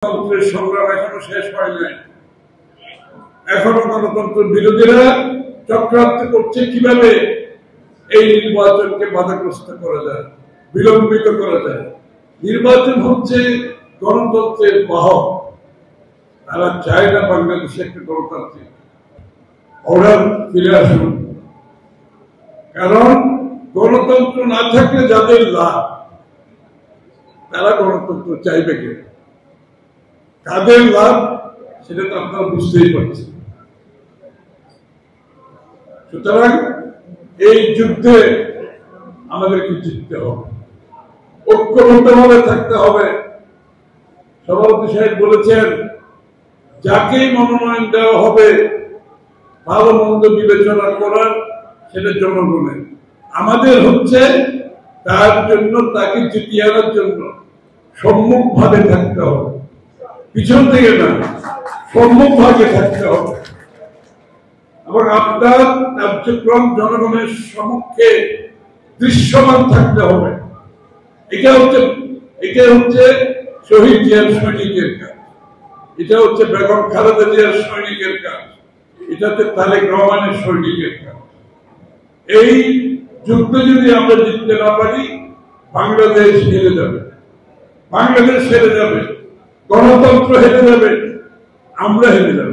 গণতন্ত্রের সংগ্রাম এখনো শেষ হয় নাই। এখনো গণতন্ত্র বিরোধীরা চক্রান্ত করছে কিভাবে এই নির্বাচনকে বাধাগ্রস্ত করা যায়, বিলম্বিত করা যায়। নির্বাচন হচ্ছে গণতন্ত্রের বাহক। তারা চায় না বাংলাদেশে একটা গণতান্ত্রিক অর্ডার ফিরে আসুন, কারণ গণতন্ত্র না থাকলে যাদের লাভ তারা গণতন্ত্র চাইবে কে, কাদের লাভ সেটা তো আপনারা বুঝতেই পারছেন। সুতরাং এই যুদ্ধে আমাদেরকে জিততে হবে, ঐক্যবদ্ধভাবে থাকতে হবে। সভাপতি সাহেব বলেছেন যাকেই মনোনয়ন দেওয়া হবে ভালো মন্দ বিবেচনা করার সেটা জনগণের। আমাদের হচ্ছে তার জন্য, তাকে জিতিয়ে আনার জন্য সম্মুখ ভাবে থাকতে হবে, পিছন থেকে না, সম্মুখ ভাবে থাকতে হবে এবং আপনার কার্যক্রম জনগণের সম্মুখে দৃশ্যমান থাকতে হবে। এটা হচ্ছে শহীদ জিয়ার সৈনিকের কাজ, এটা হচ্ছে বেগম খালেদা জিয়ার সৈনিকের কাজ, এটা হচ্ছে তারেক রহমানের সৈনিকের কাজ। এই যুদ্ধ যদি আমরা জিততে না পারি বাংলাদেশ হেরে যাবে, বাংলাদেশ হেরে যাবে, গণতন্ত্র হেরে যাবে, আমরা হেরে যাব।